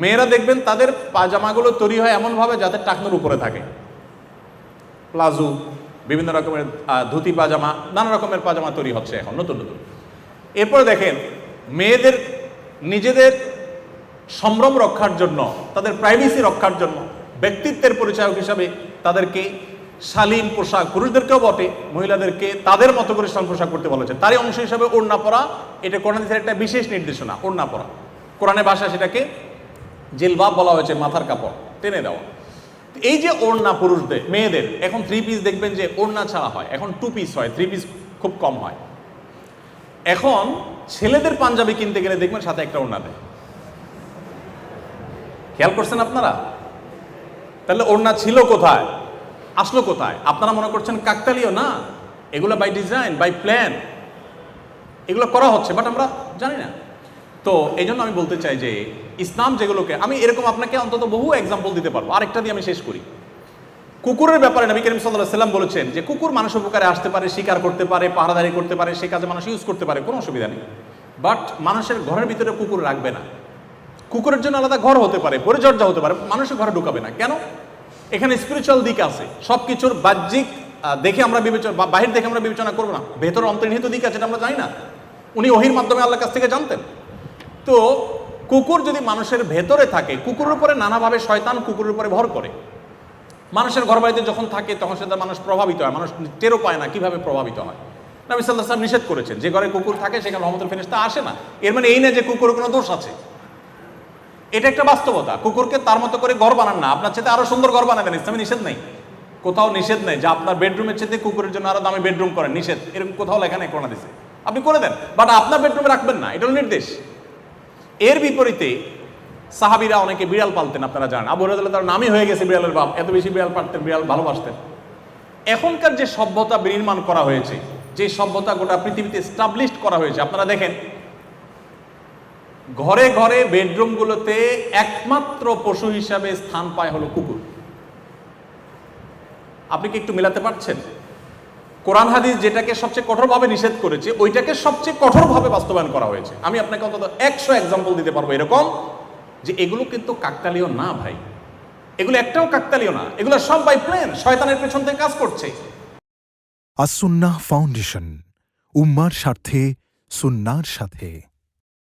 মেয়েরা দেখবেন তাদের পাজামাগুলো তৈরি হয় এমনভাবে যাতে টাকনোর উপরে থাকে, প্লাজো, বিভিন্ন রকমের ধুতি পাজামা, নানা রকমের পাজামা তৈরি হচ্ছে এখন নতুন নতুন। এরপরে দেখেন মেয়েদের নিজেদের সম্ভ্রম রক্ষার জন্য, তাদের প্রাইভেসি রক্ষার জন্য, ব্যক্তিত্বের পরিচায়ক হিসাবে তাদেরকে শালীন পোশাক, পুরুষদেরকেও বটে মহিলাদেরকে তাদের মতো করে শালীন পোশাক করতে বলেছে। তারই অংশ হিসাবে ওড়না পরা, এটা কোরআনের একটা বিশেষ নির্দেশনা। ওড়না পরা কোরআনের ভাষায় সেটাকে জিলবাব বলা হয়েছে, মাথার কাপড় টেনে দেওয়া। এই যে ওড়না পুরুষদের, মেয়েদের এখন 3 পিস দেখবেন যে ওড়না ছাড়া হয়, এখন 2 পিস হয়, 3 পিস খুব কম হয়। এখন ছেলেদের পাঞ্জাবি কিনতে গেলে দেখবেন সাথে একটা ওড়না দেয়। খেয়াল করছেন আপনারা? তাহলে ওড়না ছিল কোথায়, আসলো কোথায়? আপনারা মনে করছেন কাকতালীয়? না, এগুলো বাই ডিজাইন, বাই প্ল্যান, এগুলো করা হচ্ছে, বাট আমরা জানি না। তো এই জন্য আমি বলতে চাই যে ইসলাম যেগুলোকে, আমি এরকম আপনাকে অন্তত বহু এক্সাম্পল দিতে পারবো। আরেকটা দিয়ে আমি শেষ করি। কুকুরের ব্যাপারে নবী করিম সাল্লাল্লাহু আলাইহি ওয়াসাল্লাম বলেছেন যে কুকুর মানুষ উপকারে আসতে পারে, শিকার করতে পারে, পাহারাদারি করতে পারে, সে কাজে মানুষ ইউজ করতে পারে, কোনো অসুবিধা নেই। বাট মানুষের ঘরের ভিতরে কুকুর রাখবে না। কুকুরের জন্য আলাদা ঘর হতে পারে, পরিচর্যা হতে পারে, মানুষের ঘরে ঢুকাবে না। কেন? এখানে স্পিরিচুয়াল দিক আছে। সব কিছুর বাহ্যিক দেখে আমরা বিবেচনা, বাহির দেখে আমরা বিবেচনা করবো না, ভেতরে অন্তর্নিহিত দিক আছে, এটা আমরা জানি না। উনি ওহীর মাধ্যমে আল্লাহর কাছ থেকে জানতেন। তো কুকুর যদি মানুষের ভেতরে থাকে, কুকুরের উপরে নানাভাবে শয়তান কুকুরের উপরে ভর করে। মানুষের ঘর বাড়িতে যখন থাকে তখন সেটা মানুষ প্রভাবিত হয়, মানুষ টেরও পায় না কিভাবে প্রভাবিত হয়। নবী সাল্লাল্লাহু আলাইহি ওয়াসাল্লাম নিষেধ করেছেন, যে ঘরে কুকুর থাকে সেখানে রহমতুল ফেরেশতা আসে না। এর মানে এই না যে কুকুরের কোনো দোষ আছে, এটা একটা বাস্তবতা। কুকুরকে তার মতো করে ঘর বানান না, আপনার চেয়ে আরো সুন্দর ঘর বানাবেন, ইসলামে নিষেধ নেই, কোথাও নিষেধ নেই যে আপনার বেডরুমের চেয়ে কুকুরের জন্য আরো দামি বেডরুম করেন, নিষেধ এরকম কোথাও লেখা নেই, কোরআনে দিছে, আপনি করে দেন, বাট আপনার বেডরুমে রাখবেন না, এটা হলো নির্দেশ। এর বিপরীতে সাহাবীরা অনেকে বিড়াল পালতেন, আপনারা জানেন। আবু হুরায়রা তার নামই হয়ে গেছে বিড়ালের বাপ, এত বেশি বিড়াল পালতেন, বিড়াল ভালোবাসতেন। এখনকার যে সভ্যতা বিনির্মাণ করা হয়েছে, যে সভ্যতা গোটা পৃথিবীতে এস্টাবলিশড করা হয়েছে, আপনারা দেখেন ঘরে ঘরে বেডরুমগুলোতে একমাত্র পশু হিসাবে স্থান পায় হলো কুকুর। আপনি কি একটু মেলাতে পারছেন? কোরআন হাদিস যেটাকে সবচেয়ে কঠোরভাবে নিষেধ করেছে, ওইটাকে সবচেয়ে কঠোরভাবে বাস্তবায়ন করা হয়েছে। আমি আপনাকে অন্তত 100 এক্সাম্পল দিতে পারবো এরকম, যে এগুলো কিন্তু কাকতালীয় না ভাই, এগুলো একটাও কাকতালীয় না, এগুলো সব বাই প্ল্যান, শয়তানের পেছন থেকে কাজ করছে। আস-সুন্নাহ ফাউন্ডেশন, উম্মার স্বার্থে সুন্নাহর সাথে।